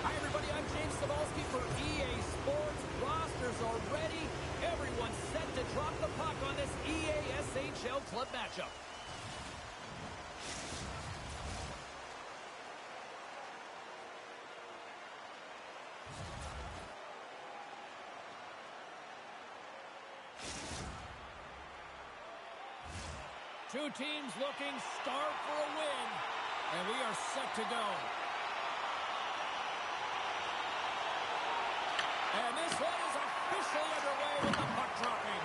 Hi, everybody. I'm James Cebulski for EA Sports. Rosters are ready. Everyone's set to drop the puck on this EA SHL Club matchup. Two teams looking starved for a win, and we are set to go. And this one is officially underway with the puck dropping.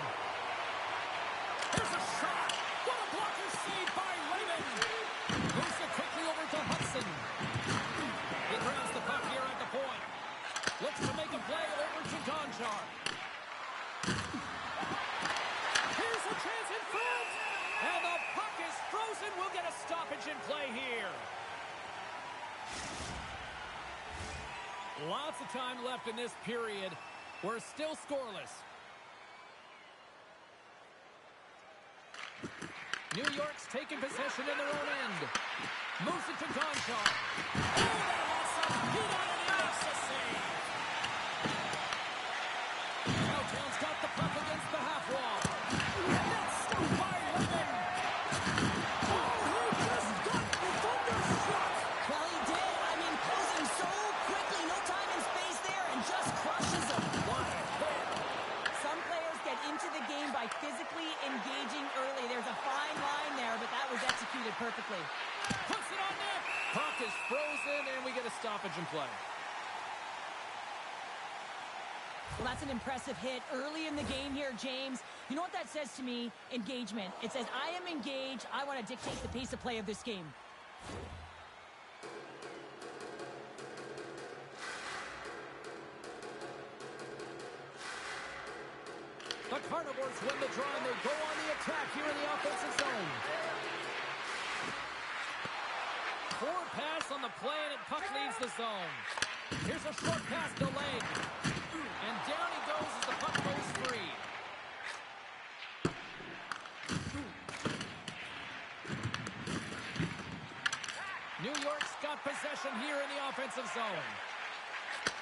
Here's a shot. What a blocker save by Raymond. Moves it quickly over to Hudson. He grabs the puck here at the point. Looks to make a play over to Gonchar. Here's a chance in front. And the puck is frozen. We'll get a stoppage in play here. Lots of time left in this period. We're still scoreless. New York's taking possession in their own end. Moves it to Gonchar. Oh, that has some heat on it. He makes the save. Cowtown's got the puck against the half wall. And that's stopped by Lemon. Oh, he just got the thunderstruck. Well, he did. I mean, closing so quickly. No time and space there, and just crushes him. What a hit. Some players get into the game by physically engaging early. There's a fine line there, but that was executed perfectly. Puts it on net. Puck is frozen, and we get a stoppage in play. Well, that's an impressive hit early in the game here, James. You know what that says to me? Engagement. It says, I am engaged. I want to dictate the pace of play of this game. The Carnivores win the draw, and they go on the attack here in the offensive zone. pass on the play, and the puck leaves the zone. Here's a short pass to leg. And down he goes as the puck goes free. New York's got possession here in the offensive zone.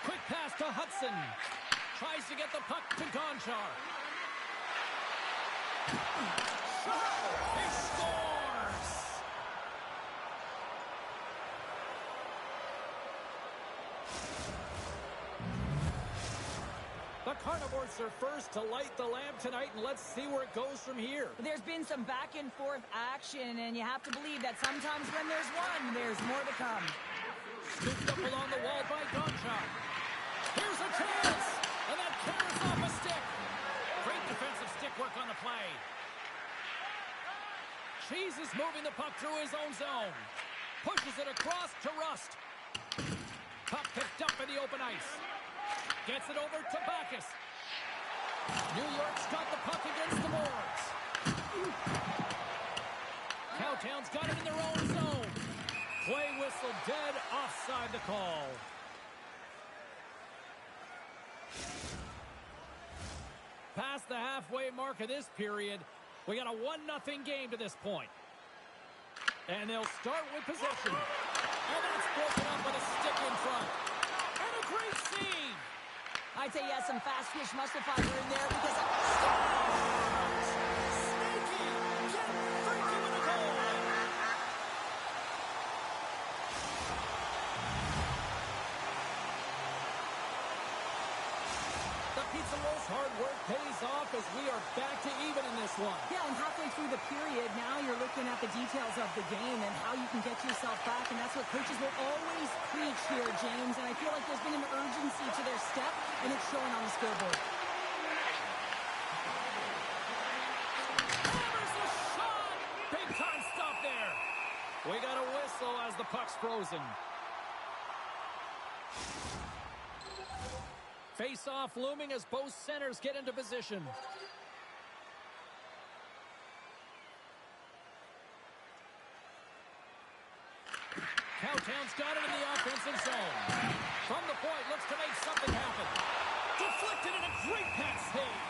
Quick pass to Hudson. Tries to get the puck to Gonchar. He scores! The Carnivores are first to light the lamp tonight, and let's see where it goes from here. There's been some back and forth action, and you have to believe that sometimes when there's one, there's more to come. Scooped up along the wall by Gonchar. Here's a chance! And that carries off a stick. Great defensive stick work on the play. Cheese is moving the puck through his own zone. Pushes it across to Rust. Puck picked up in the open ice. Gets it over to Backus. New York's got the puck against the boards. Cowtown's got it in their own zone. Play whistle dead, offside the call. Past the halfway mark of this period, we got a 1-0 game to this point. And they'll start with possession. And that's broken up with a stick in front. And a great save. I'd say yes, some fast twitch muscle fiber in there because of... Sneaky! Get freaky with a goal! The Pizza Roll's hard work pays off as we are back to even in this one. Yeah, and halfway through the period, now you're looking at the details of the game and how you can get yourself back, and that's what coaches will always preach here, James, and I feel like there's been an urgency to their step, and it's showing on the scoreboard. Hammers the shot! Big time stop there. We got a whistle as the puck's frozen. Face-off looming as both centers get into position. Cowtown's got it in the offensive zone. From the point, looks to make something happen. Deflected and a great pass save.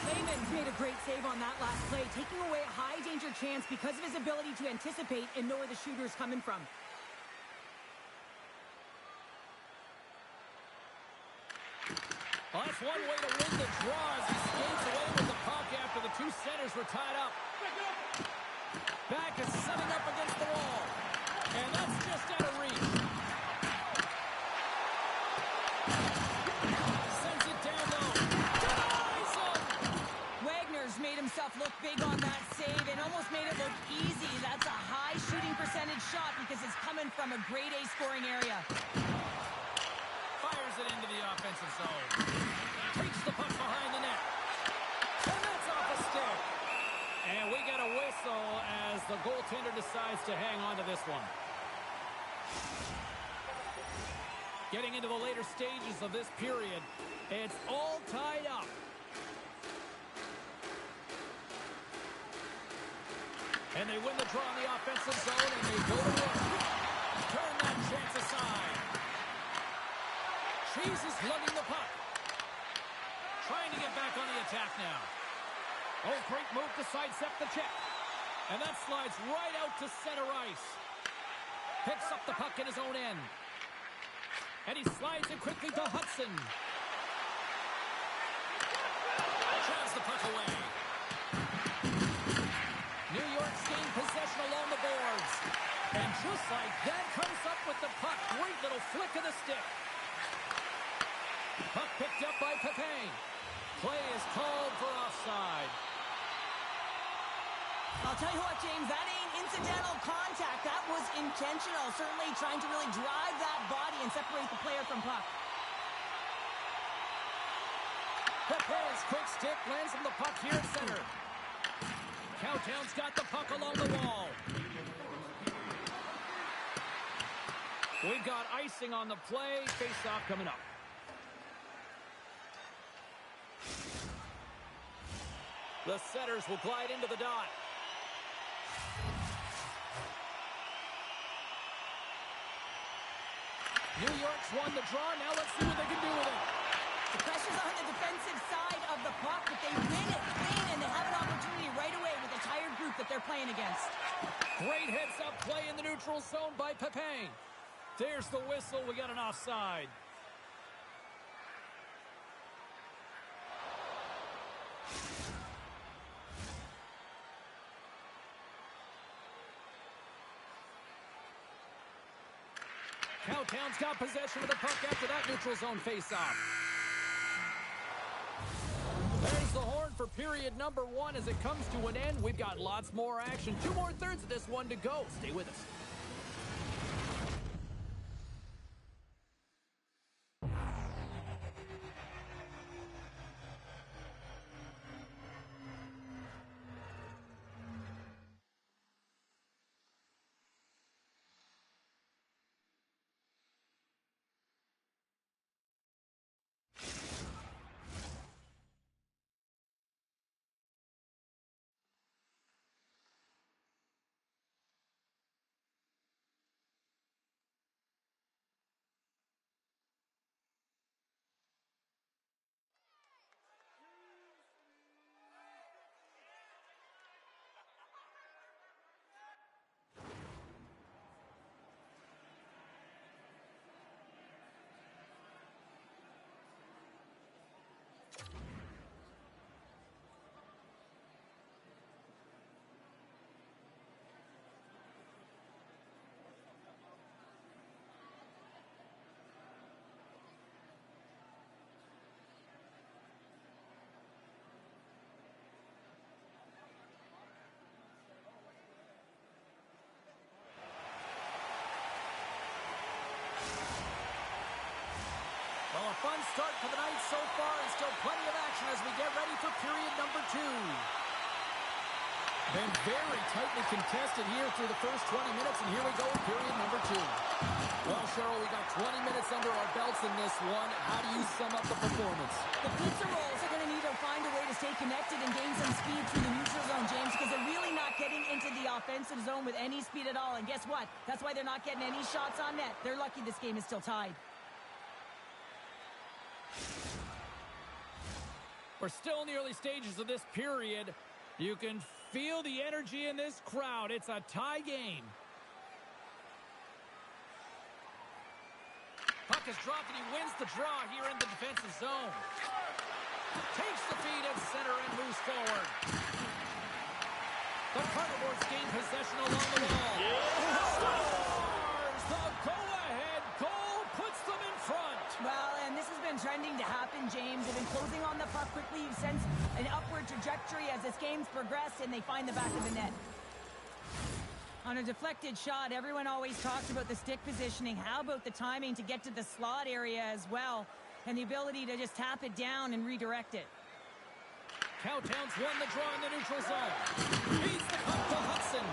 Lehman's made a great save on that last play, taking away a high-danger chance because of his ability to anticipate and know where the shooter's coming from. Well, that's one way to win the draw as he skates away with the puck after the two centers were tied up. Back is setting up against the wall. And that's just out of reach. Sends it down low. Denies him! Wagner's made himself look big on that save and almost made it look easy. That's a high shooting percentage shot because it's coming from a grade A scoring area. Fires it into the offensive zone. Takes the puck behind the net. And that's off a stick. And we get a whistle as the goaltender decides to hang on to this one. Getting into the later stages of this period, it's all tied up. And they win the draw in the offensive zone, and they go to work. Turn that chance aside. Cheese is lugging the puck. Trying to get back on the attack now. Oh, great move to sidestep the check. And that slides right out to center ice. Picks up the puck in his own end. And he slides it quickly to Hudson. Drives the puck away. New York's gained possession along the boards. And just like that, comes up with the puck. Great little flick of the stick. Puck picked up by Pepin. Play is called for offside. I'll tell you what, James, that ain't incidental contact. That was intentional. Certainly trying to really drive that body and separate the player from puck. Pepin's quick stick lands him the puck here at center. Cowtown's got the puck along the wall. We've got icing on the play. Face-off coming up. The setters will glide into the dot. New York's won the draw. Now let's see what they can do with it. The pressure's on the defensive side of the puck, but they win it clean, and they have an opportunity right away with a tired group that they're playing against. Great heads-up play in the neutral zone by Pepin. There's the whistle. We got an offside. Cowtown's got possession of the puck after that neutral zone face-off. There's the horn for period number 1 as it comes to an end. We've got lots more action. 2 more thirds of this one to go. Stay with us. Well, a fun start for the night so far, and still plenty of action as we get ready for period number 2. Been very tightly contested here through the first 20 minutes, and here we go in period number 2. Well, Cheryl, we got 20 minutes under our belts in this one. How do you sum up the performance? The Pizza Rolls are going to need to find a way to stay connected and gain some speed through the neutral zone, James, because they're really not getting into the offensive zone with any speed at all. And guess what? That's why they're not getting any shots on net. They're lucky this game is still tied. We're still in the early stages of this period. You can feel the energy in this crowd. It's a tie game. Puck is dropped and he wins the draw here in the defensive zone. Takes the feed at center and moves forward. The Carnivores gain possession along the wall. Scores! The go-ahead goal puts them in front. Well, and this has been trending to happen, James. They've been closing on the puck quickly. You've sensed an upward trajectory as this game's progressed, and they find the back of the net. On a deflected shot, everyone always talks about the stick positioning. How about the timing to get to the slot area as well, and the ability to just tap it down and redirect it? Cowtown's won the draw in the neutral zone. Feeds the puck to Hudson.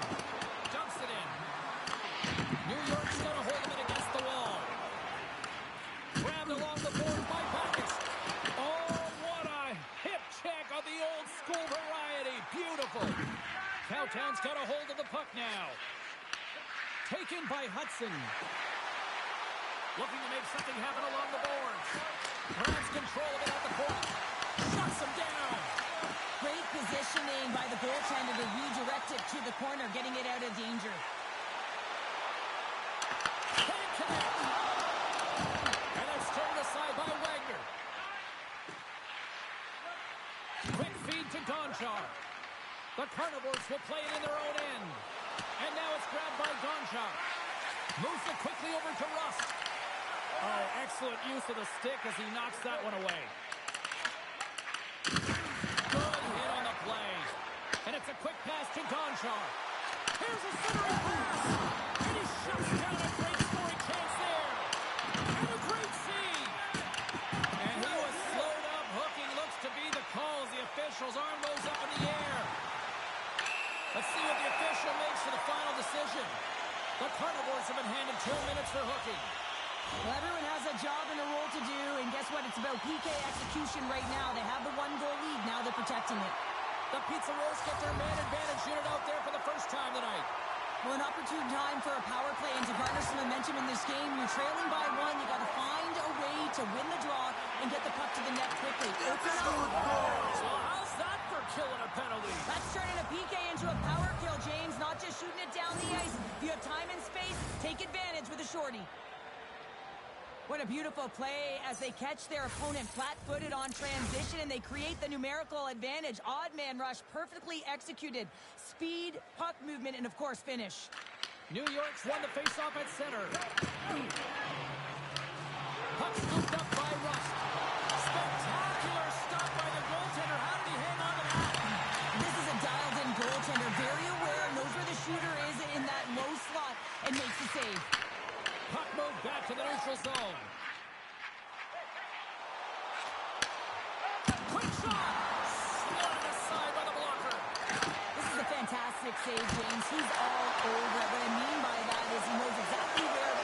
Dumps it in. New York's going to hold him in against the wall. Grabbed along the boards by Backes. Oh, what a hip check of the old school variety. Beautiful. Cowtown's got a hold of the puck now. Taken by Hudson. Looking to make something happen along the boards. Grabs control of it at the point. Shuts him down. Great positioning by the goaltender to redirect it to the corner, getting it out of danger. Can't connect. And it's turned aside by Wagner. Quick feed to Gonchar. The Carnivores will play it in their own end. And now it's grabbed by Gonchar. Moves it quickly over to Rust. Oh, excellent use of the stick as he knocks that one away. And it's a quick pass to Gonchar. Here's a centering pass. And he shuts down a great scoring chance there. And a great save. And he was slowed up. Hooking looks to be the call as the official's arm goes up in the air. Let's see what the official makes for the final decision. The Carnivores have been handed 2 minutes for hooking. Well, everyone has a job and a role to do, and guess what? It's about PK execution right now. They have the 1-goal lead. Now they're protecting it. The Pizza Rolls get their man advantage unit out there for the first time tonight. Well, an opportune time for a power play and to garner some momentum in this game. you're trailing by one, you got to find a way to win the draw and get the puck to the net quickly. Open up. So how's that for killing a penalty? That's turning a PK into a power kill, James. Not just shooting it down the ice. If you have time and space, take advantage with a shorty. What a beautiful play as they catch their opponent flat-footed on transition and they create the numerical advantage. Odd man rush, perfectly executed. Speed, puck movement, and of course finish. New York's won the face-off at center. Puck scooped up by Rust. Spectacular stop by the goaltender. How did he hang on to that? This is a dialed-in goaltender, very aware, knows where the shooter is in that low slot, and makes the save. Puck moved back to the neutral zone. Quick shot! Slid aside by the blocker. This is a fantastic save, James. He's all over it. What I mean by that is he knows exactly where.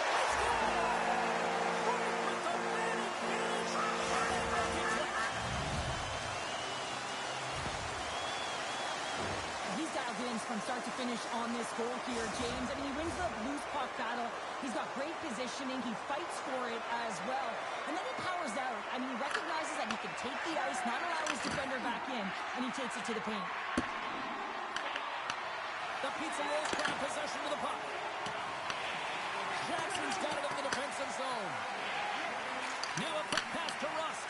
With the man advantage. He's dialed in from start to finish on this goal here, James. I mean, he wins the loose puck battle. He's got great positioning. He fights for it as well. And then he powers out. I mean, he recognizes that he can take the ice, not allow his defender back in, and he takes it to the paint. The Pizza Rolls grab possession to the puck. Jackson's got it in the defensive zone. Now a quick pass to Rust.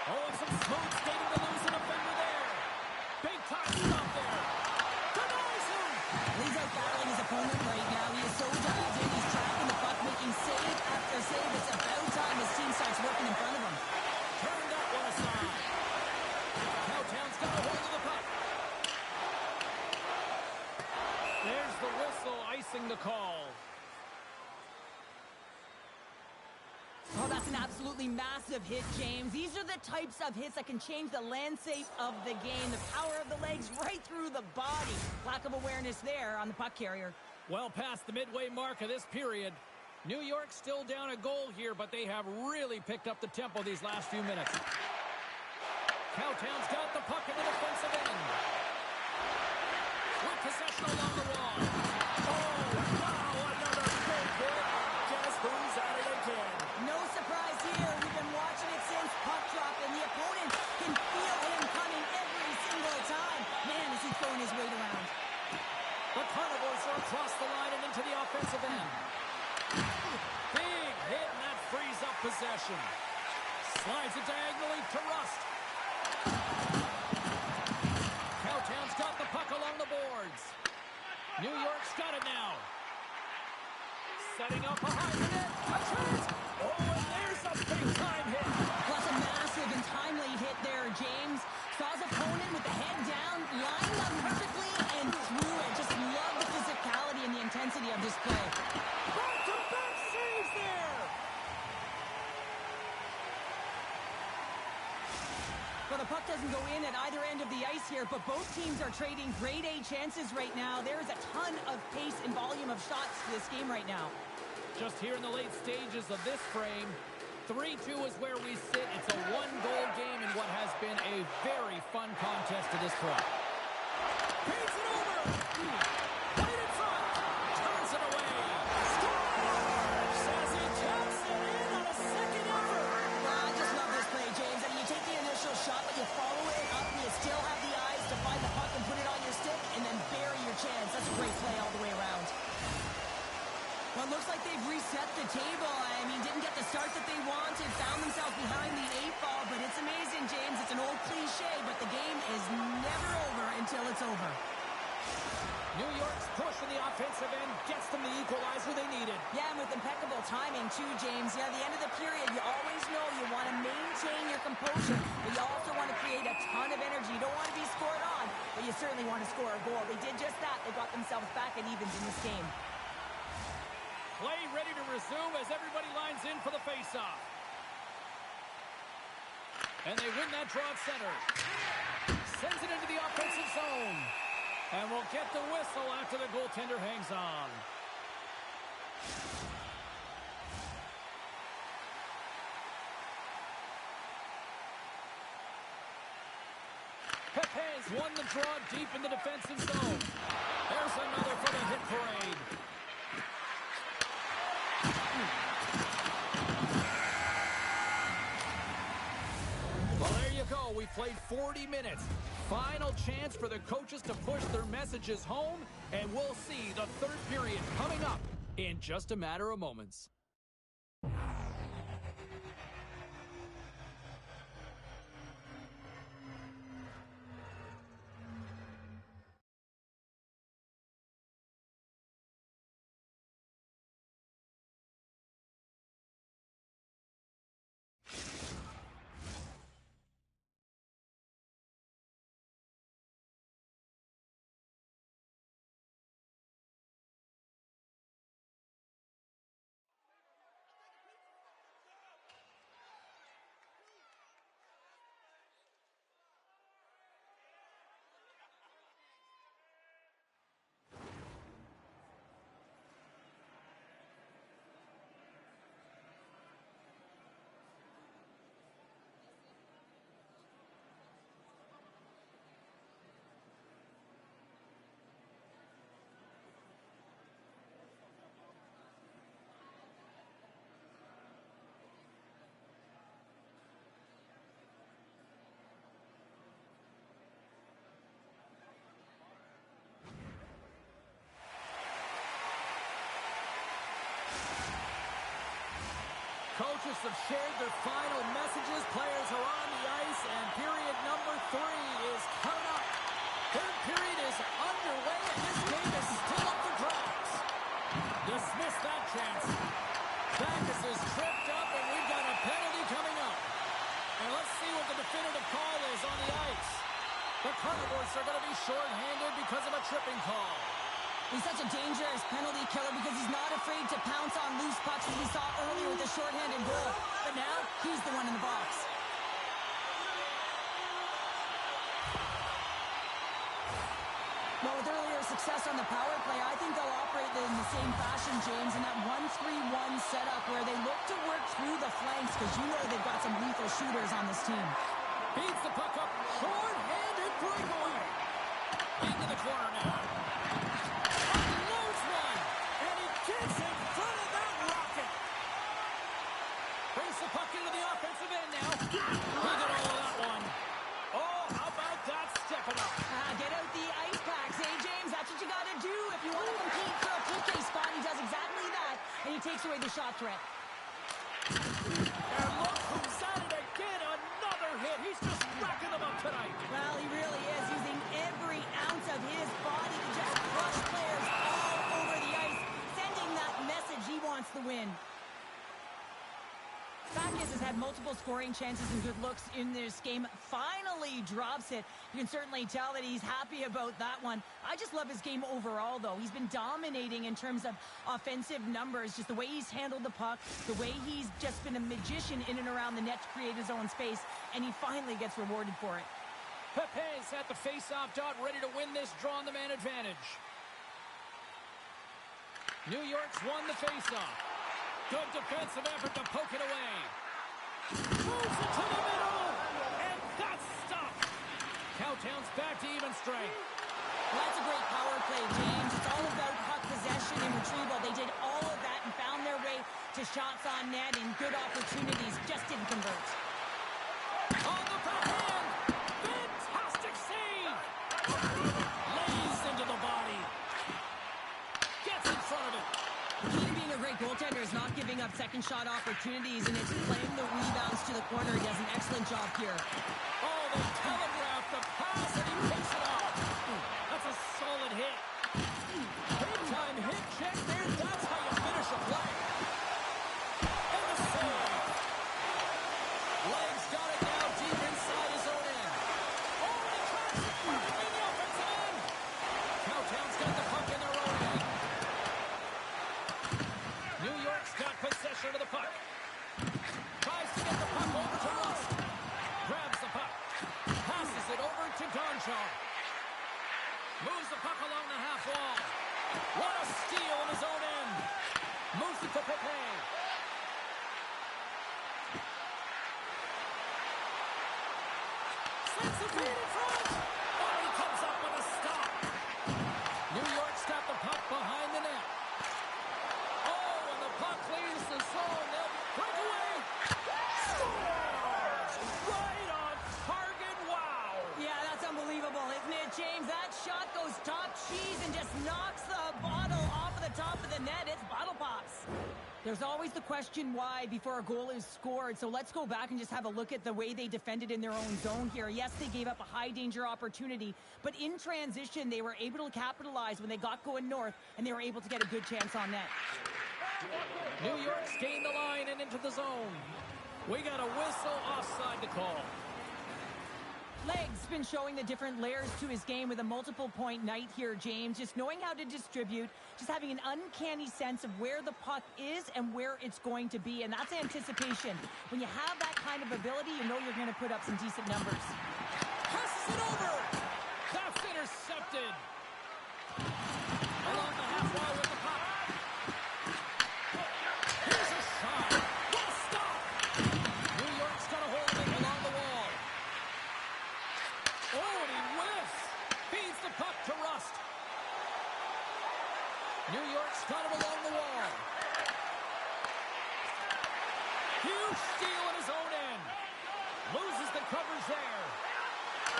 Oh, and some smooth skating to lose an offender there. Big time stop there. Denies him. He's out battling his opponent right now. He is so dialed in. He's tracking the puck, making save after save. It's about time his team starts working in front of him. Turn that one aside. Cowtown's got a hold of the puck. There's the whistle icing the call. Oh, that's an absolutely massive hit, James. These are the types of hits that can change the landscape of the game. The power of the legs right through the body. Lack of awareness there on the puck carrier. Well past the midway mark of this period. New York still down a goal here, but they have really picked up the tempo these last few minutes. Cowtown's got the puck in the defensive end. With possession along the wall. Oh, wow, another big hit. Guess who's at it again? No surprise here. We've been watching it since puck drop, and the opponent can feel him coming every single time. Man, is he throwing his weight around. The Carnivores are across the line and into the offensive end. Big hit, and that frees up possession. Slides it diagonally to Rust. Cowtown's got the puck along the boards. New York's got it now. Setting up behind the net. A chance. Oh, and there's a big-time hit. Plus a massive and timely hit there, James. Saw his opponent with the head down, lined up perfectly, and threw it. Just love the physicality and the intensity of this play. Back-to-back saves there. Well, the puck doesn't go in at either end of the ice here, but both teams are trading grade A chances right now. There is a ton of pace and volume of shots to this game right now. Just here in the late stages of this frame, 3-2 is where we sit. It's a one-goal game in what has been a very fun contest to this point. Paints it over! Right in front! Turns it away! Scores! As he taps it in on a second effort! I just love this play, James. I mean, you take the initial shot, but you follow it up, and you still have the eyes to find the puck and put it on your stick, and then bury your chance. That's a great play all the way around. Well, it looks like they've reset the table. I mean, didn't get the start that they wanted, found themselves behind the 8-ball, but it's amazing, James. It's an old cliche, but the game is never over until it's over. New York's push in the offensive end gets them the equalizer they needed. Yeah, and with impeccable timing, too, James. Yeah, at the end of the period, you always know you want to maintain your composure, but you also want to create a ton of energy. You don't want to be scored on, but you certainly want to score a goal. They did just that. They got themselves back at evens in this game. Play ready to resume as everybody lines in for the faceoff. And they win that draw at center. Sends it into the offensive zone. And we'll get the whistle after the goaltender hangs on. Pepe's won the draw deep in the defensive zone. There's another for the hit parade. 40 minutes. Final chance for the coaches to push their messages home, and we'll see the third period coming up in just a matter of moments. Coaches have shared their final messages. Players are on the ice, and period number 3 is coming up. Third period is underway, and this game is still up for grabs. Dismiss that chance. Backus is tripped up, and we've got a penalty coming up. And let's see what the definitive call is on the ice. The Carnivores are going to be shorthanded because of a tripping call. He's such a dangerous penalty killer because he's not afraid to pounce on loose pucks as we saw earlier with the shorthanded goal. But now, he's the one in the box. Well, with earlier success on the power play, I think they'll operate in the same fashion, James, in that 1-3-1 setup where they look to work through the flanks because you know they've got some lethal shooters on this team. Beats the puck up. Short-handed breakaway. Into the corner now. Gets in front of that rocket. Brings the puck into the offensive end now. Look at all of that one. Oh, how about that stepping up? Get out the ice packs, James? That's what you got to do if you want to compete for a PK spot. He does exactly that, and he takes away the shot threat. And look who's at it again. Another hit. He's just racking them up tonight. Well, he really is using every ounce of his body to just crush players all over the ice. Message he wants the win. Backus has had multiple scoring chances and good looks in this game. Finally drops it. You can certainly tell that he's happy about that one. I just love his game overall, though. He's been dominating in terms of offensive numbers, just the way he's handled the puck, the way he's just been a magician in and around the net to create his own space, and he finally gets rewarded for it. Pepe's at the face-off dot, ready to win this draw on the man advantage. New York's won the faceoff. Good defensive effort to poke it away. Moves it to the middle, and that's stopped. Cowtown's back to even strength. Well, that's a great power play, James. It's all about puck possession and retrieval. They did all of that and found their way to shots on net and good opportunities. Just didn't convert. On the backhand. Fantastic save. Lays into the body. Gets in front of it. The key to being a great goaltender is not giving up second shot opportunities, and it's playing the rebounds to the corner. He does an excellent job here. Oh, they telegraphed the pass, and he picks it off. That's a solid hit. Big time hit check there. That's how you finish a play. And the save. Legs got it now deep inside his own end. Oh, and he tracks it perfectly in the offensive end. Cowtown's got the puck in their own end. New York's got possession of the puck. Tries to get the puck over to Rust. Grabs the puck. Passes it over to Gonchar. Moves the puck along the half wall. What a steal in his own end. Moves it to Pepe. Sends the feed in front. Oh, he comes up with a stop. New York's got the puck behind the net. Oh, and the puck leaves the zone. They'll break away. Scores! Right on target. Wow. it's bottle pops. There's always the question why before a goal is scored, so let's go back and just have a look at the way they defended in their own zone here. Yes, they gave up a high-danger opportunity, but in transition, they were able to capitalize when they got going north, and they were able to get a good chance on net. New York's gained the line and into the zone. We got a whistle offside to call. Leg's been showing the different layers to his game with a multiple-point night here, James. Just knowing how to distribute, just having an uncanny sense of where the puck is and where it's going to be, and that's anticipation. When you have that kind of ability, you know you're going to put up some decent numbers. Passes it over. That's intercepted. Along the half wall with the puck. Here's a shot. What a stop. New York's got a hold of it along the wall. Oh, and he whiffs. Feeds the puck to Rust. New York's got it along the wall. Huge steal at his own end. Loses the coverage there.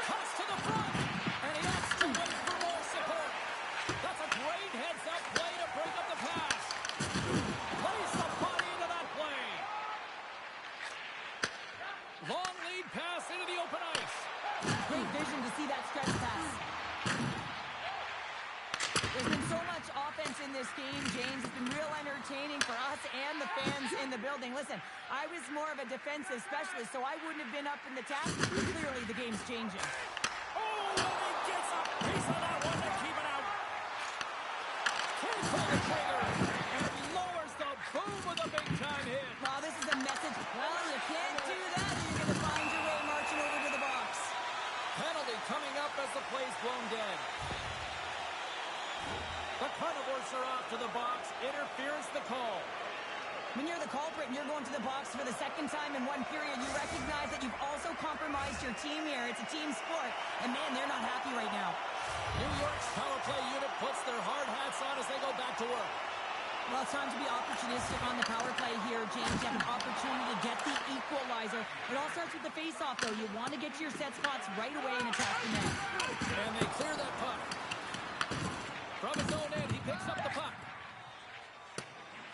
Cuts to the front. And he has to wait for more support. That's a great heads-up play to break up the pass. Plays the body into that play. Long lead pass into the open ice. Great vision to see that stretch pass. There's been so much offense in this game, James. It's been real entertaining for us and the fans in the building. Listen, I was more of a defensive specialist, so I wouldn't have been up in the task, but clearly the game's changing. Oh, and he gets a piece of that one to keep it out. Can't pull the trigger. And lowers the boom with a big-time hit. Wow, this is a message. Well, you can't do that, or you're going to find your way marching over to the box. Penalty coming up as the play's blown dead. The Carnivores are off to the box. Interference the call. When you're the culprit and you're going to the box for the second time in one period, you recognize that you've also compromised your team here. It's a team sport, and man, they're not happy right now. New York's power play unit puts their hard hats on as they go back to work. Well, it's time to be opportunistic on the power play here, James. You have an opportunity to get the equalizer. It all starts with the face-off, though. You want to get to your set spots right away and attack the net. And they clear that puck. From his own end, he picks up the puck.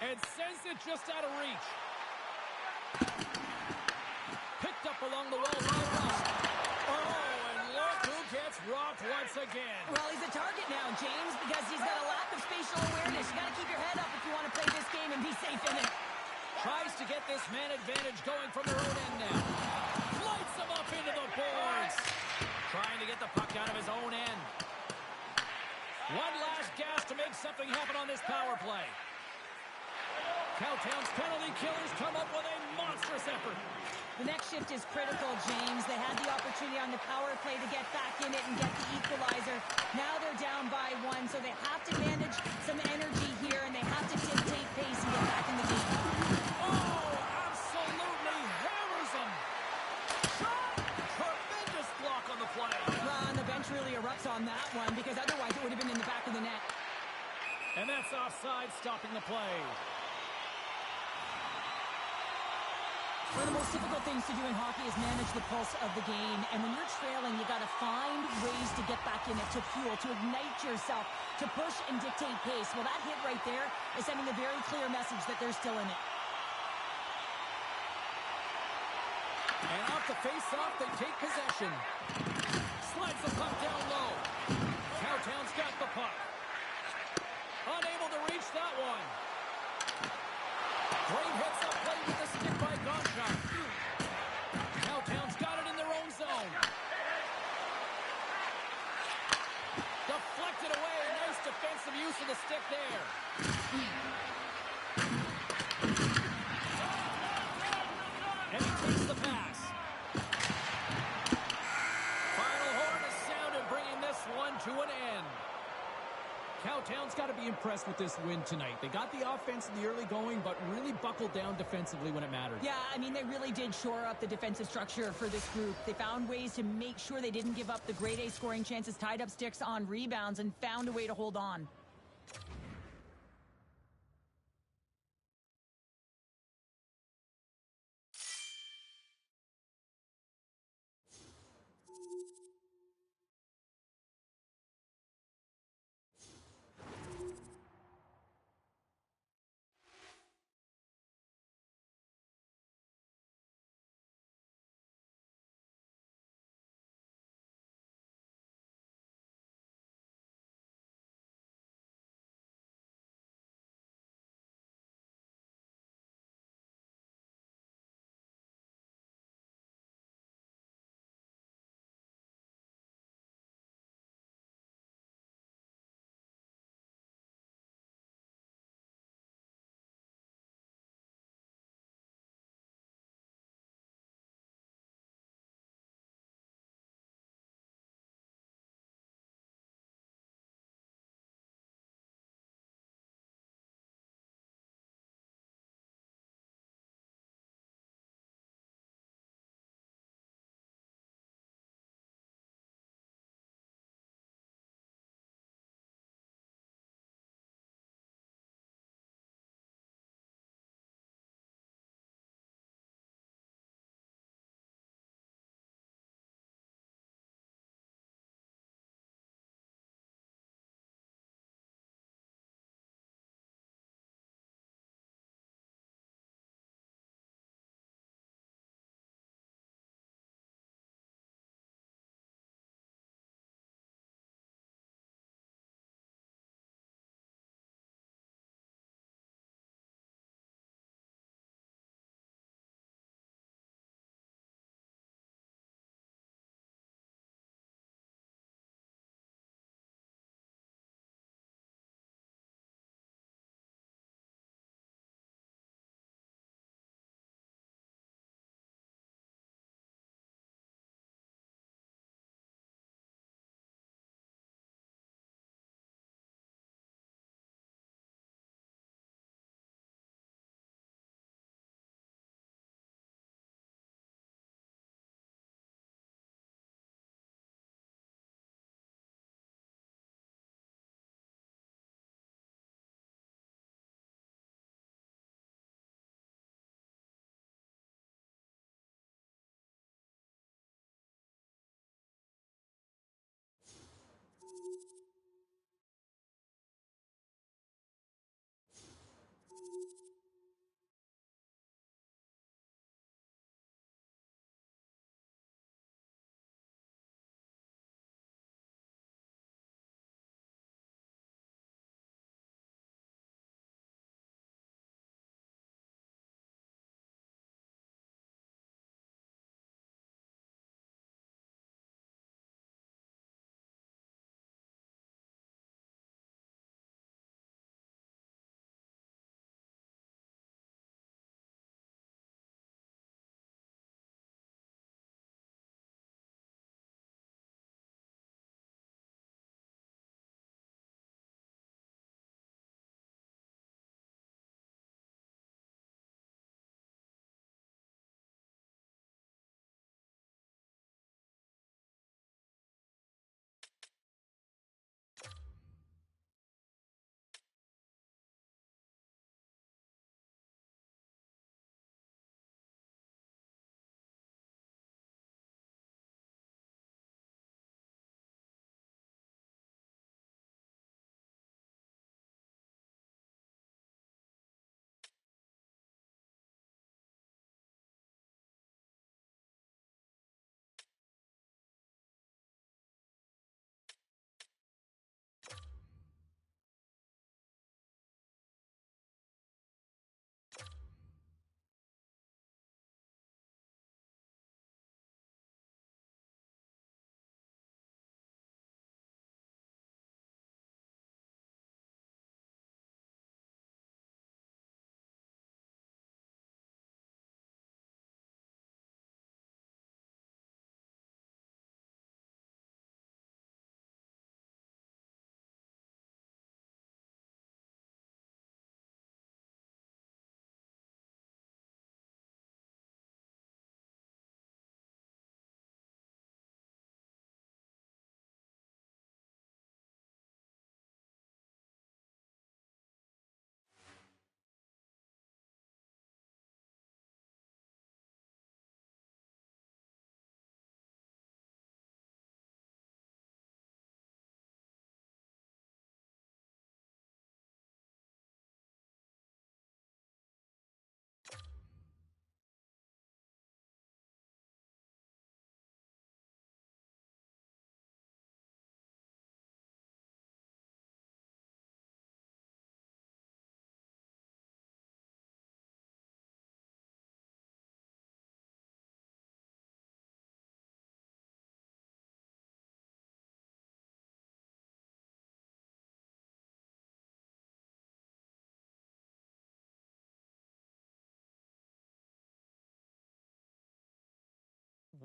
And sends it just out of reach. Picked up along the wall by Rust. Oh, and look who gets rocked once again. Well, he's a target now, James, because he's got a lack of spatial awareness. You got to keep your head up if you want to play this game and be safe in it. Tries to get this man advantage going from their own end now. Lights him up into the boards. Trying to get the puck out of his own end. One last gas to make something happen on this power play. Cowtown's penalty killers come up with a monstrous effort. The next shift is critical, James. They had the opportunity on the power play to get back in it and get the equalizer. Now they're down by one, so they have to manage some energy here, and they have to dictate pace and get back in the game. Oh, absolutely hammers him. Shot! Tremendous block on the play. Well, and the bench really erupts on that one, because otherwise it would have been in the back of the net. And that's offside, stopping the play. One of the most difficult things to do in hockey is manage the pulse of the game. And when you're trailing, you got to find ways to get back in it, to fuel, to ignite yourself, to push and dictate pace. Well, that hit right there is sending a very clear message that they're still in it. And off the face-off, they take possession. Slides the puck down low. Cowtown's got the puck. Unable to reach that one. Great heads-up play with the stick by Gonchar. Cowtown's got it in their own zone. Deflected away. Nice defensive use of the stick there. And he takes the pass. Final horn is sounded, bringing this one to an end. Cowtown's got to be impressed with this win tonight. They got the offense in the early going, but really buckled down defensively when it mattered. Yeah, I mean, they really did shore up the defensive structure for this group. They found ways to make sure they didn't give up the grade A scoring chances, tied up sticks on rebounds, and found a way to hold on.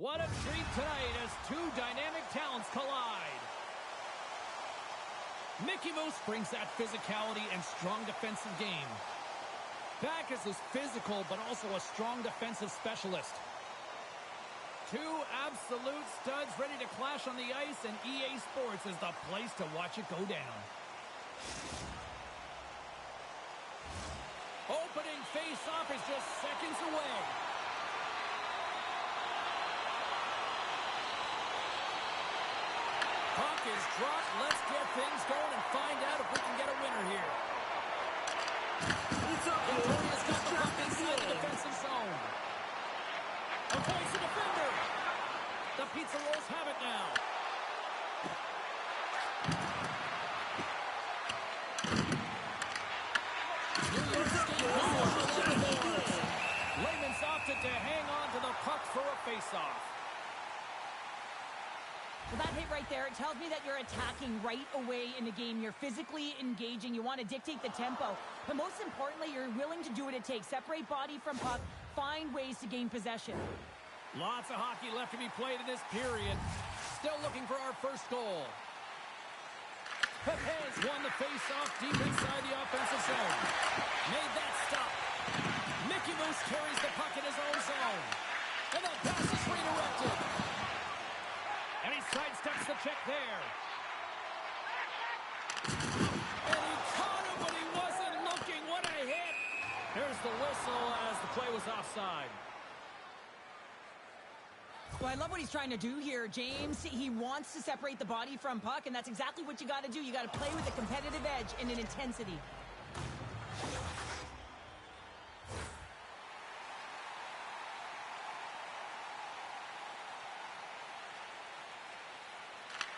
What a treat tonight as two dynamic talents collide. Mickey Mouse brings that physicality and strong defensive game. Backus is physical, but also a strong defensive specialist. Two absolute studs ready to clash on the ice, and EA Sports is the place to watch it go down. Opening face-off is just seconds away. Puck is dropped. Let's get things going and find out if we can get a winner here. Victoria's got the puck inside the defensive zone. Avoids the defender. The Pizza Rolls have it now. Layman's opted to hang on to the puck for a face-off. Well, that hit right there, it tells me that you're attacking right away in the game. You're physically engaging. You want to dictate the tempo. But most importantly, you're willing to do what it takes. Separate body from puck. Find ways to gain possession. Lots of hockey left to be played in this period. Still looking for our first goal. Pepes won the face-off deep inside the offensive zone. Made that stop. Mickey Mouse carries the puck in his own zone. And the pass is redirected. And he sidesteps the check there. And he caught him when he wasn't looking. What a hit. There's the whistle as the play was offside. Well, I love what he's trying to do here, James. He wants to separate the body from puck, and that's exactly what you got to do. You got to play with a competitive edge and an intensity.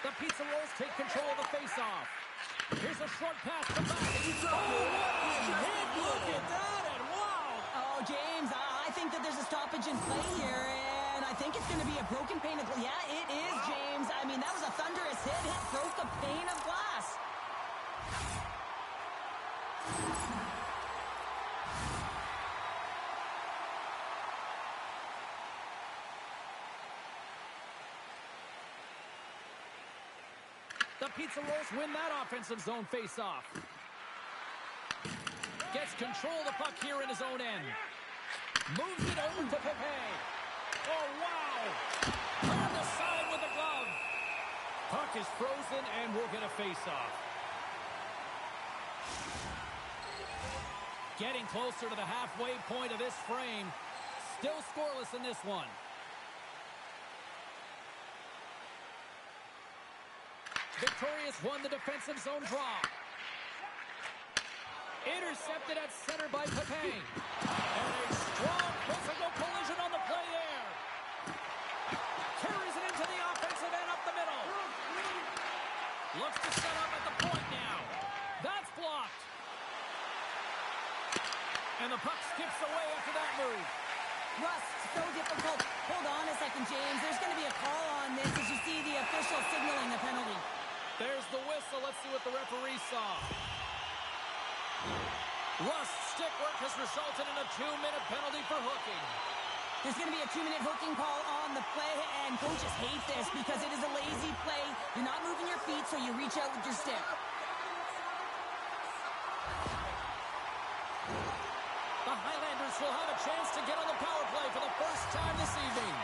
The Pizza Rolls take control of the face-off. Here's a short pass to back. Look at that, and wow! Oh, James, I think that there's a stoppage in play here, and I think it's going to be a broken pane of glass. Yeah, it is, James. I mean, that was a thunderous hit. It broke a pane of glass. The Pizza Rolls win that offensive zone face-off. Gets control of the puck here in his own end. Moves it over to Pepe. Oh, wow! On the side with the glove. Puck is frozen, and we'll get a face-off. Getting closer to the halfway point of this frame. Still scoreless in this one. Victorious won the defensive zone draw. Intercepted at center by Pepe. And a strong physical collision on the play there. Carries it into the offensive end up the middle. Looks to set up at the point now. That's blocked. And the puck skips away after that move. Russ, so difficult. Hold on a second, James. There's going to be a call on this as you see the official signaling the penalty. There's the whistle. Let's see what the referee saw. Rust's stick work has resulted in a 2-minute penalty for hooking. There's going to be a 2-minute hooking call on the play, and coaches hate this because it is a lazy play. You're not moving your feet, so you reach out with your stick. The Highlanders will have a chance to get on the power play for the first time this evening.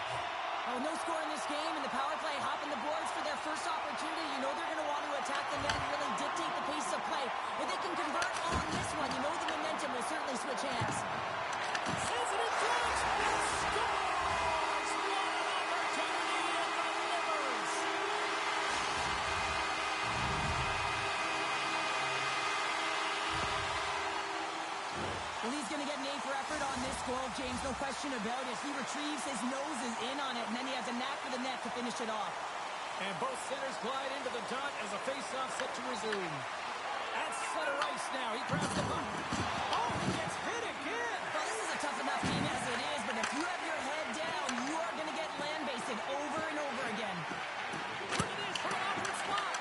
Oh, no score in this game, and the power play hopping the boards for their first opportunity. You know they're going to want to attack the net and really dictate the pace of play. If they can convert on this one, you know the momentum will certainly switch hands. Sends it in front. Scores! What an opportunity and delivers. Well, he's going to get an A for effort on this goal, James. No question about it. He retrieves his nose is in on it, and then he has a knack for the net to finish it off. And both centers glide into the dot as a face-off set to resume. At center ice now. He grabs the puck. Oh, he gets hit again. Well, this is a tough enough game as it is, but if you have your head down, you are going to get land-based over and over again. Look at this for an awkward spot.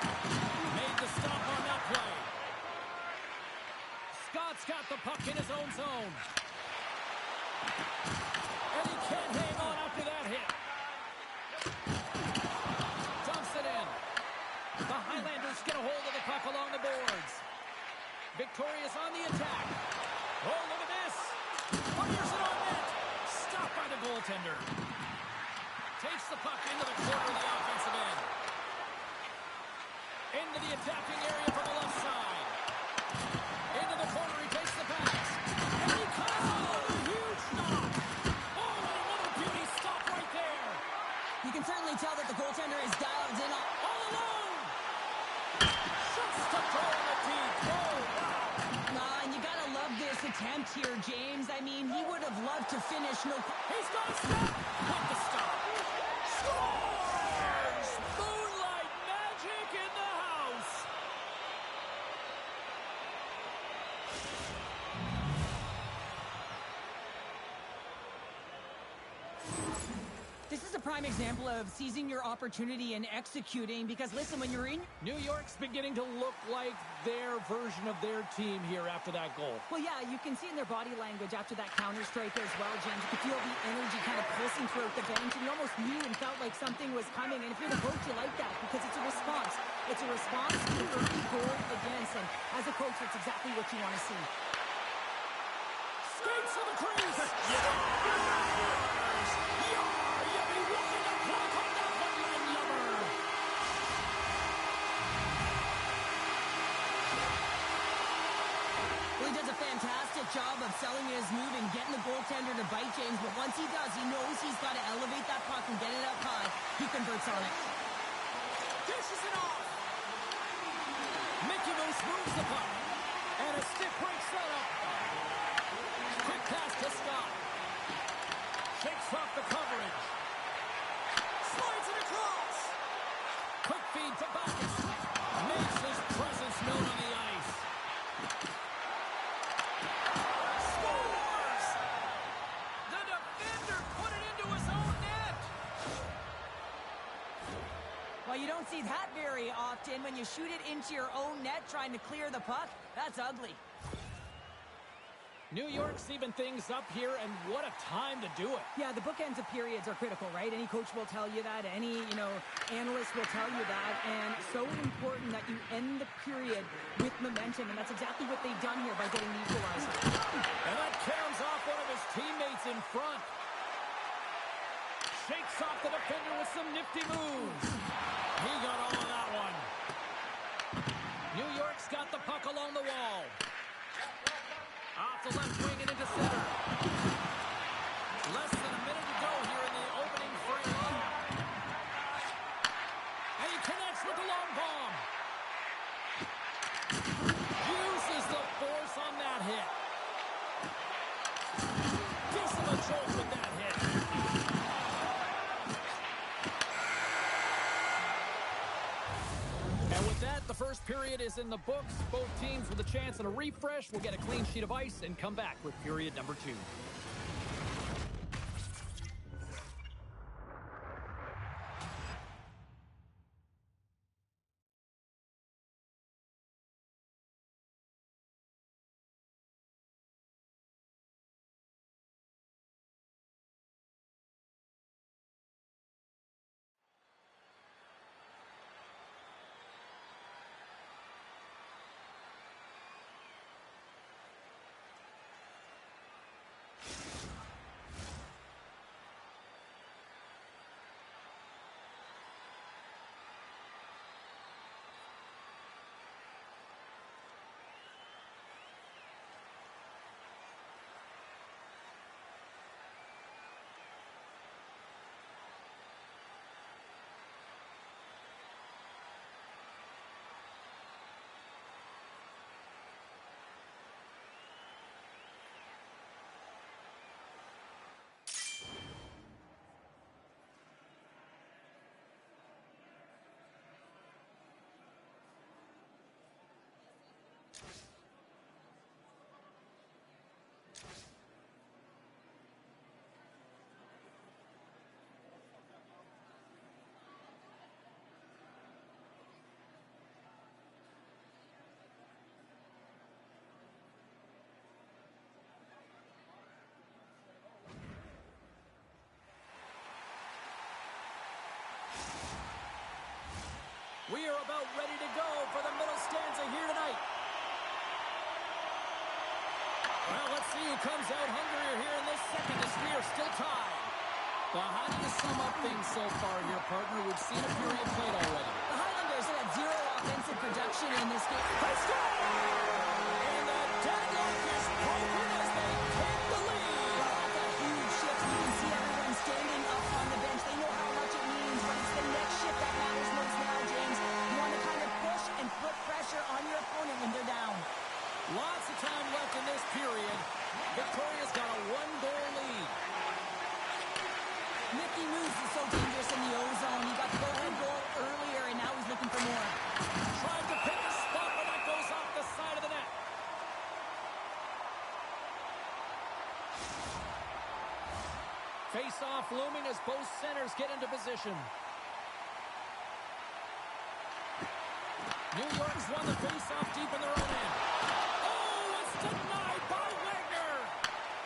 Made the stop on that play. Scott's got the puck in his own zone. And he can't hang on after that hit. Dumps it in. The Highlanders get a hold of the puck along the boards. Victorious on the attack. Oh, look at this. Fires it on net. Stopped by the goaltender. Takes the puck into the corner of the offensive end. Into the attacking area from the left side. Into the corner, he takes the pass. And he cuts over. Huge stop. Oh, another beauty stop right there. You can certainly tell that the goaltender is dialed in on... All alone. Shoots to throw in the teeth. Oh, wow. And you got to love this attempt here, James. I mean, he would have loved to finish. He's got a stop. With the stop. Scores! Moonlight magic in the house. This is a prime example of seizing your opportunity and executing because, listen, when you're in... New York's beginning to look like their version of their team here after that goal. Well, yeah, you can see in their body language after that counter-strike as well, James. You can feel the energy kind of pulsing throughout the bench, and you almost knew and felt like something was coming. And if you're the coach, you like that because it's a response. It's a response to an early goal against, and as a coach, it's exactly what you want to see. Skates to the crease. Well, he does a fantastic job of about selling his move and getting the goaltender to bite, James, but once he does, he knows he's got to elevate that puck and get it up high. He converts on it. Dishes it off. Mickey Moose moves the puck. And a stick break setup. Quick pass to Scott. Shakes off the coverage. Slides it across. Quick feed to Backus. Makes his presence known on the ice. Scores! The defender put it into his own net. Well, you don't see that very often when you shoot it into your own net trying to clear the puck. That's ugly. New York's even things up here, and what a time to do it. Yeah, the bookends of periods are critical, right? Any coach will tell you that. Any, analyst will tell you that. And so important that you end the period with momentum, and that's exactly what they've done here by getting the equalizer. And that caroms off one of his teammates in front. Shakes off the defender with some nifty moves. He got all of that one. New York's got the puck along the wall. Off the left wing and into center. Less than a minute to go here in the opening frame. And he connects with the long bomb. Uses the force on that hit. Gives him a jolt with that hit. And with that, the first period is in the books. Both teams with a chance at a refresh will get a clean sheet of ice and come back with period number 2. We are about ready to go for the middle stanza here tonight. Well, let's see who comes out hungrier here in this second as we are still tied. Well, how do you sum up things so far here, partner? We've seen a period played already. The Highlanders had zero offensive production in this game. They score! And the deadlock is broken as they take the lead. Well, that's a huge shift. You can see everyone standing up on the bench. They know how much it means, but it's the next shift that matters most now, James. You want to kind of push and put pressure on your opponent when they're down. Lots of time left in this period. Victoria's got a one-goal lead. Mickey Moose is so dangerous in the O-zone. He got the go-ahead goal earlier, and now he's looking for more. Tried to pick a spot, but that goes off the side of the net. Face-off looming as both centers get into position. New York's won the face-off deep in their own end. Oh, it's denied by Wagner.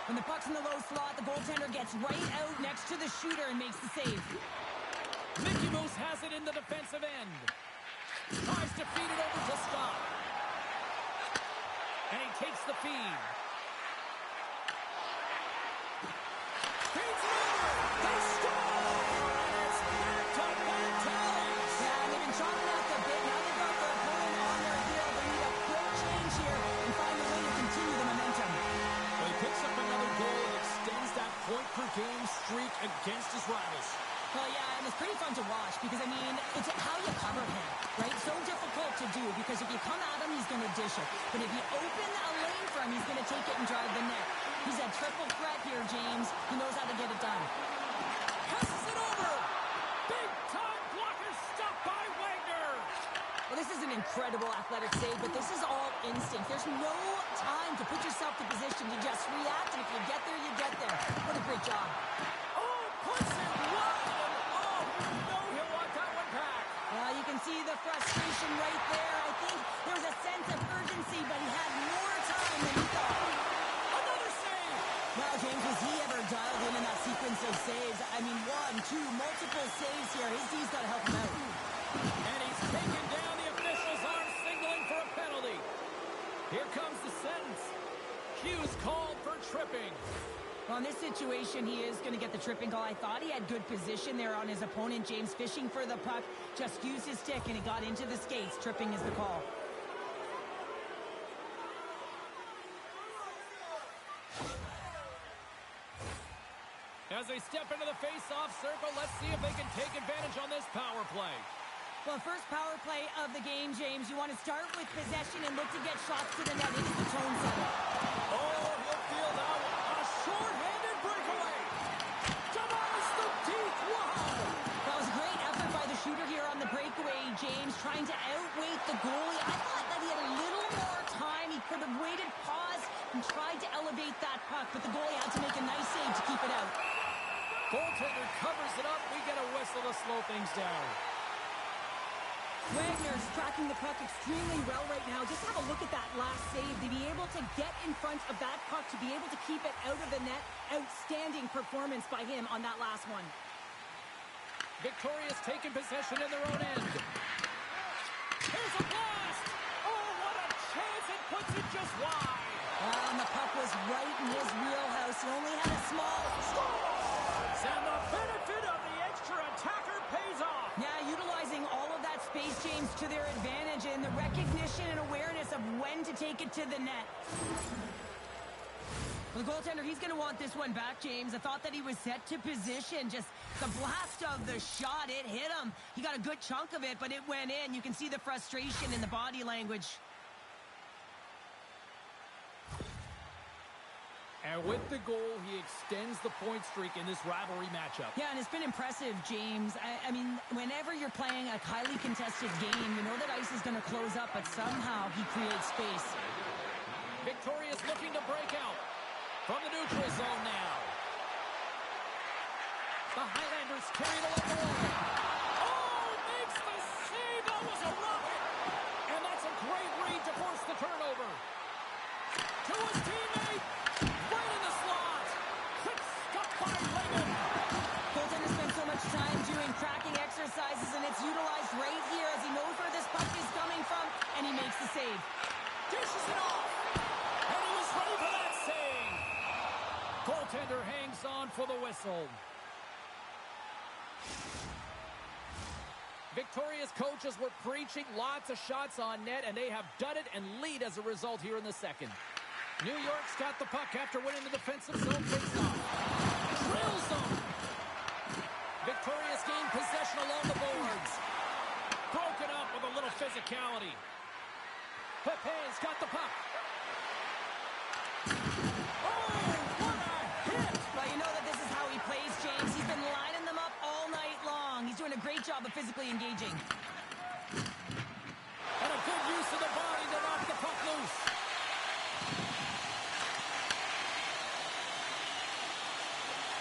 When the puck's in the low slot, the goaltender gets right out next to the shooter and makes the save. Mickey Moose has it in the defensive end. Tries to feed it over to Scott. And he takes the feed. Feeds it over. They score! And it's back-to-back tallies. Yeah, they've been chopping out the bit. Now they've got their opponent on their heel. They need a quick change here and find a way to continue the momentum. They triple threat here, James. He knows how to get it done. Passes it over. Big time blocker stopped by Wagner. Well, this is an incredible athletic save, but this is all instinct. There's no time to put yourself to position. You just react, and if you get there, you get there. What a great job. Oh, puts it wide. And oh, you know he'll want that one back. You can see the frustration right there. I think there was a sense of urgency, but he had more time than he thought. Another save. Well, James, was he ever dialed in that sequence of saves? I mean, one, two, multiple saves here. His D's got to help him out. And he's taken down. The officials are signaling for a penalty. Here comes the sentence. Hughes called for tripping. Well, in this situation, he is going to get the tripping call. I thought he had good position there on his opponent. James fishing for the puck, just used his stick, and it got into the skates. Tripping is the call. As they step into the face-off circle, let's see if they can take advantage on this power play. Well, first power play of the game, James. You want to start with possession and look to get shots to the net. It is the tone setter. Oh, he'll feel that one. A short-handed breakaway. Device the deep. Wow. That was a great effort by the shooter here on the breakaway, James, trying to outweight the goalie. I thought that he had a little more time. He could have waited, paused, and tried to elevate that puck, but the goalie had to make a nice save to keep it out. Goaltender covers it up. We get a whistle to slow things down. Wagner's tracking the puck extremely well right now. Just have a look at that last save. To be able to get in front of that puck, to be able to keep it out of the net, outstanding performance by him on that last one. Victoria's taking possession in their own end. Here's a blast! Oh, what a chance! It puts it just wide. And the puck was right in his wheelhouse. He only had a small... Scores! And the benefit of the extra attacker pays off. Yeah, utilizing all of that space, James, to their advantage, and the recognition and awareness of when to take it to the net. Well, the goaltender, he's going to want this one back, James. I thought that he was set to position. Just the blast of the shot, it hit him. He got a good chunk of it, but it went in. You can see the frustration in the body language. And with the goal, he extends the point streak in this rivalry matchup. Yeah, and it's been impressive, James. I mean, whenever you're playing a highly contested game, you know that ice is going to close up, but somehow he creates space. Victoria's looking to break out from the neutral zone now. The Highlanders carry it along the wall. Oh, makes the save. That was a rocket. And that's a great read to force the turnover. To his teammate. Right in the slot. Quick stop by Raymond. Goaltender spent so much time doing tracking exercises, and it's utilized right here as he knows where this puck is coming from, and he makes the save. Dishes it off. And he was ready for that save. Goaltender hangs on for the whistle. Victoria's coaches were preaching lots of shots on net, and they have done it and lead as a result here in the second. New York's got the puck after winning the defensive zone faceoff. Drills them. Victoria's gained possession along the boards. Broken up with a little physicality. Pepe's got the puck. Oh, what a hit! Well, you know that this is how he plays, James. He's been lining them up all night long. He's doing a great job of physically engaging. And a good use of the body to knock the puck loose.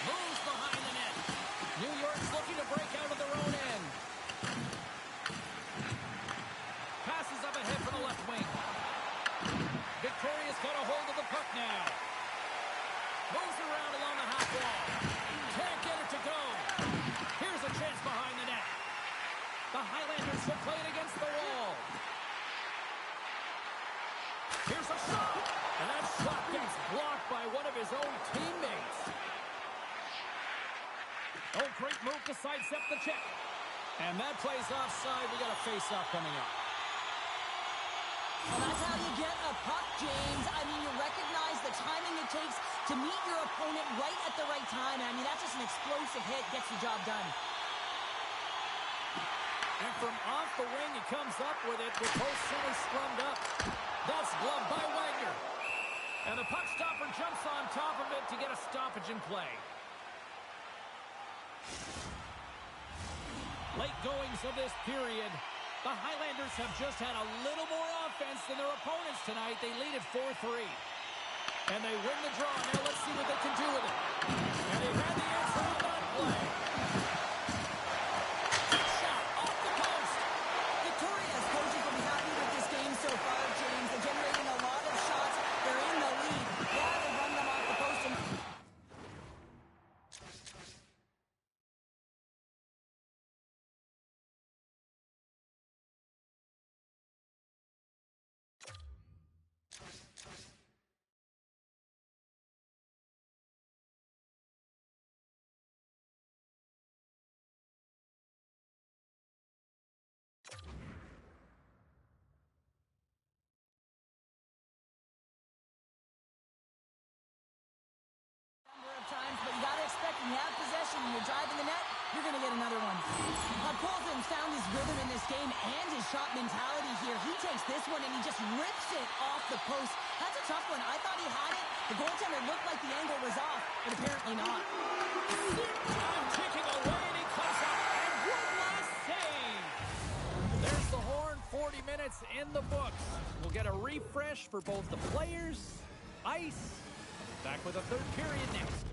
Moves behind the net. New York's looking to break out of their own end. Passes up ahead for the left wing. Victoria's got a hold of the puck now. Moves around along the half wall. Can't get it to go. Here's a chance behind the net. The Highlanders will play it against the wall. Here's a shot. And that shot gets blocked by one of his own teammates. Oh, great move to sidestep the check. And that plays offside. We got a face-off coming up. Well, that's how you get a puck, James. I mean, you recognize the timing it takes to meet your opponent right at the right time. I mean, that's just an explosive hit. Gets the job done. And from off the wing, he comes up with it with both centers scrummed up. That's gloved by Wagner. And the puck stopper jumps on top of it to get a stoppage in play. Late goings of this period. The Highlanders have just had a little more offense than their opponents tonight. They lead at 4-3. And they win the draw. Now let's see what they can do with it. And they had the answer on that play. Shot off the post. Victoria's coaches will be happy with this game so far, James. They're generating a lot of shots. They're in the lead. Yeah, they run them off the post. Times, but you got to expect when you have possession and you're driving the net, you're going to get another one. Colton's found his rhythm in this game and his shot mentality here. He takes this one and he just rips it off the post. That's a tough one. I thought he had it. The goaltender looked like the angle was off, but apparently not. I'm taking away and he comes up. And one last save. There's the horn. 40 minutes in the books. We'll get a refresh for both the players, ice. Back with a third period next.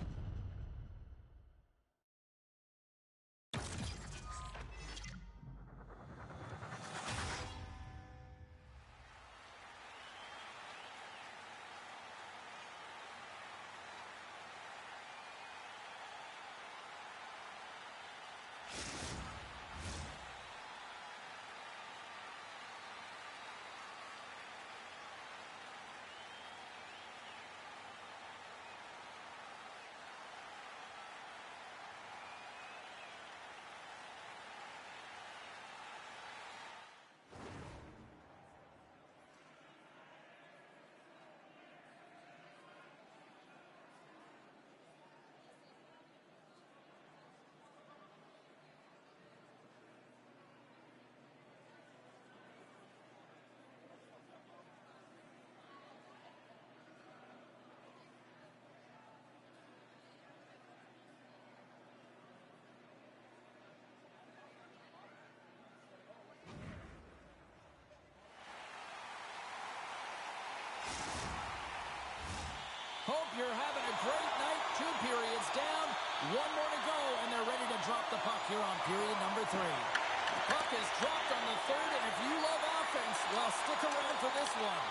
Hope you're having a great night. 2 periods down. 1 more to go, and they're ready to drop the puck here on period number 3. The puck is dropped on the third, and if you love offense, well, stick around for this one.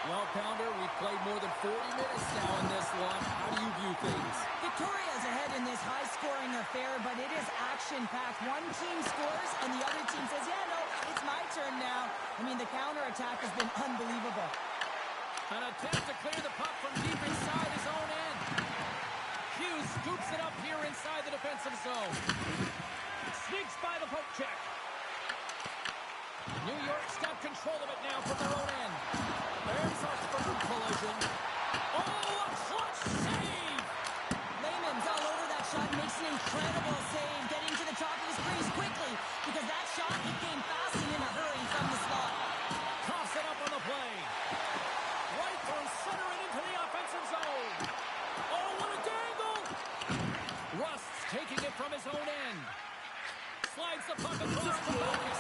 Well, Pounder, we've played more than 40 minutes now in this one. How do you view things? Victoria's ahead in this high-scoring affair, but it is action-packed. One team scores, and the other team says, yeah, no, it's my turn now. I mean, the counterattack has been unbelievable. An attempt to clear the puck from deep inside his own end. Hughes scoops it up here inside the defensive zone. Sneaks by the poke check. New York's got control of it now from their own end. There's a firm collision. Oh, a clutch save! Lehman's all over that shot, makes an incredible save, getting to the top of his crease quickly, because that shot, it came fast and in a hurry from the slot. Toss it up on the play. Right through center and into the offensive zone. Oh, what a dangle! Rust's taking it from his own end. Slides the puck across the box.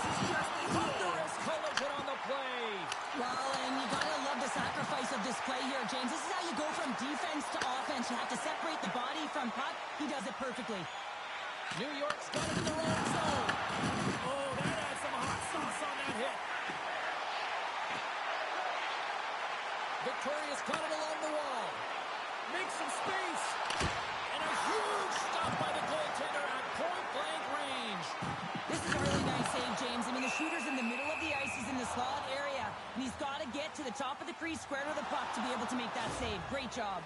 Thunderous collision on the play. Well, and you gotta love the sacrifice of this play here, James. This is how you go from defense to offense. You have to separate the body from puck. He does it perfectly. New York's got it in their own zone. Oh, that adds some hot sauce on that hit. Victoria's got it along the wall. Makes some space. And a huge stop by the goaltender at point-blank range. This is a really nice save, James. I mean, the shooter's in the middle of the ice. He's in the slot area. And he's got to get to the top of the crease, square to the puck to be able to make that save. Great job.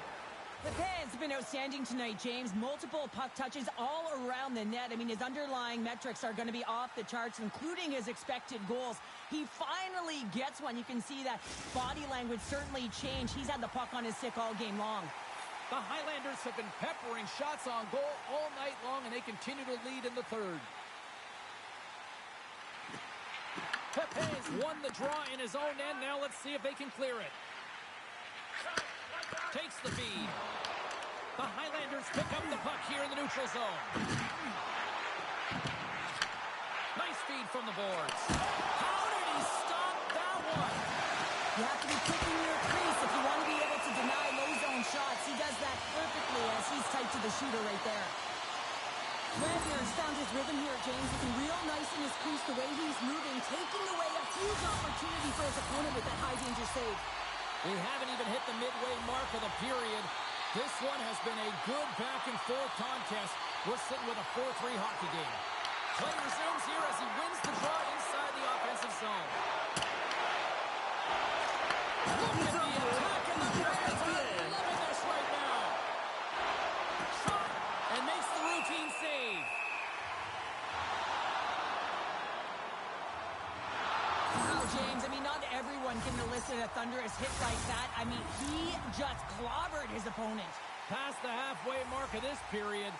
The Pens have been outstanding tonight, James. Multiple puck touches all around the net. I mean, his underlying metrics are going to be off the charts, including his expected goals. He finally gets one. You can see that body language certainly changed. He's had the puck on his stick all game long. The Highlanders have been peppering shots on goal all night long, and they continue to lead in the third. Pepe's won the draw in his own end. Now let's see if they can clear it. Takes the feed. The Highlanders pick up the puck here in the neutral zone. Nice feed from the boards. How did he stop that one? You have to be quick in your crease if you want to be able to deny low zone shots. He does that perfectly as he's tight to the shooter right there. Wagner's found his rhythm here, James. Looking real nice in his crease, the way he's moving, taking away a huge opportunity for his opponent with that high-danger save. We haven't even hit the midway mark of the period. This one has been a good back-and-forth contest. We're sitting with a 4-3 hockey game. Play resumes here as he wins the draw inside the offensive zone. Look at the attack and the fans are loving this right now. Shot and makes the routine save. Wow, James, I mean, not everyone can elicit a thunderous hit like that. I mean, he just clobbered his opponent. Past the halfway mark of this period,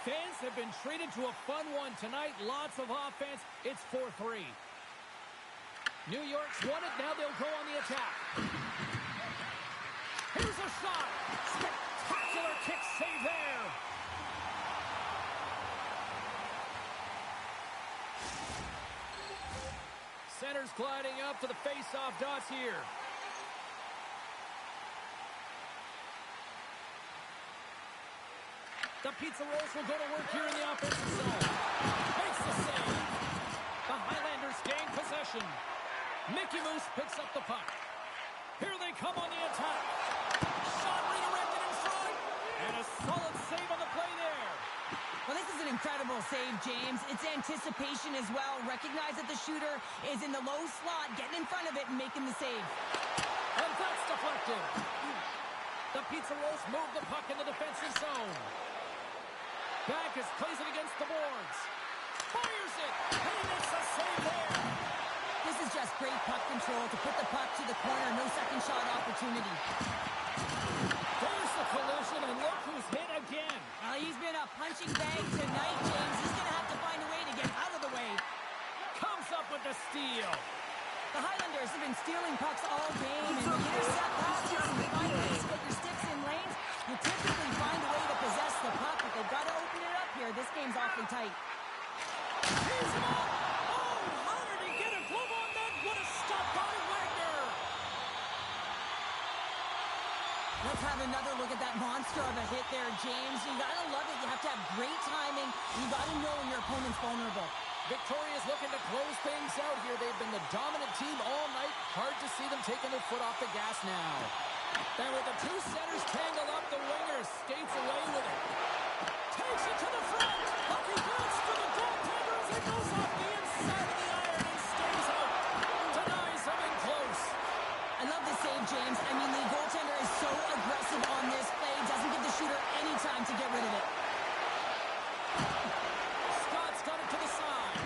fans have been treated to a fun one tonight. Lots of offense. It's 4-3. New York's won it. Now they'll go on the attack. Here's a shot. Spectacular kick save there. Center's gliding up to the face-off dots here. The Pizza Rolls will go to work here in the offensive zone. Makes the save. The Highlanders gain possession. Mickey Moose picks up the puck. Here they come on the attack. Shot redirected in front. And a solid save on the play there. Well, this is an incredible save, James. It's anticipation as well. Recognize that the shooter is in the low slot, getting in front of it and making the save. And that's deflected. The Pizza Rolls move the puck in the defensive zone. Back as plays it against the boards. Fires it. And he makes a save there. This is just great puck control to put the puck to the corner. No second shot opportunity. There's the collision, and look who's hit again. Well, he's been a punching bag tonight, James. He's going to have to find a way to get out of the way. Comes up with the steal. The Highlanders have been stealing pucks all game, and you intercept passes and find ways to get your sticks in lanes. You typically find a way to possess the puck, but they've got to open it up here. This game's awfully tight. He's him up. Oh, how did he get a glove on that? What a stop by Wagner. Let's have another look at that monster of a hit there, James. You got to love it. You have to have great timing. You got to know when your opponent's vulnerable. Victoria's looking to close things out here. They've been the dominant team all night. Hard to see them taking their foot off the gas now. And with the two centers tangled up, the winger skates away with it. Takes it to the front. Lucky bounce for the goaltender as it goes off the inside of the iron and stays out. Denies him in close. I love the save, James. I mean, the goaltender is so aggressive on this play. Doesn't give the shooter any time to get rid of it. Scott's got it to the side.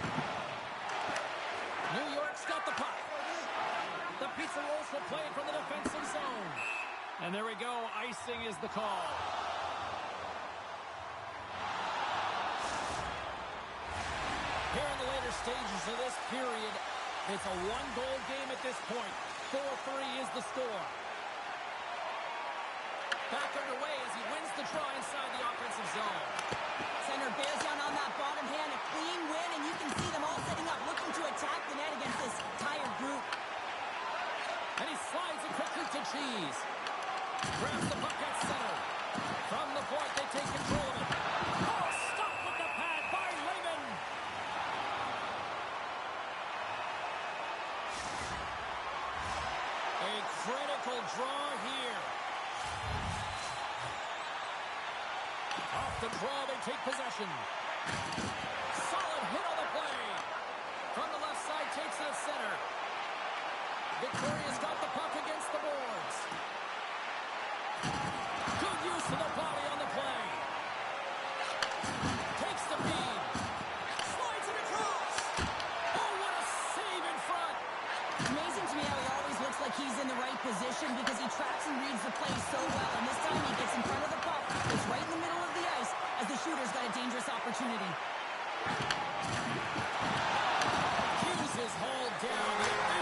New York's got the puck. The Pizza Rolls will play it from the defensive zone. And there we go. Icing is the call. Here in the later stages of this period, it's a one-goal game at this point. 4-3 is the score. Back underway as he wins the draw inside the offensive zone. Center bears down on that bottom hand. A clean win, and you can see them all setting up, looking to attack the net against this tired group. And he slides it quickly to Cheese. Grabs the puck at center. From the point, they take control of it. Oh, stopped with the pad by Lehman. A critical draw here. Off the draw, they take possession. Solid hit on the play. From the left side, takes it at center. Victoria's got the puck against the boards. Good use of the body on the play. Takes the feed. Slides it across. Oh, what a save in front. It's amazing to me how he always looks like he's in the right position because he tracks and reads the play so well. And this time he gets in front of the puck. It's right in the middle of the ice as the shooter's got a dangerous opportunity. Hughes is hauled down.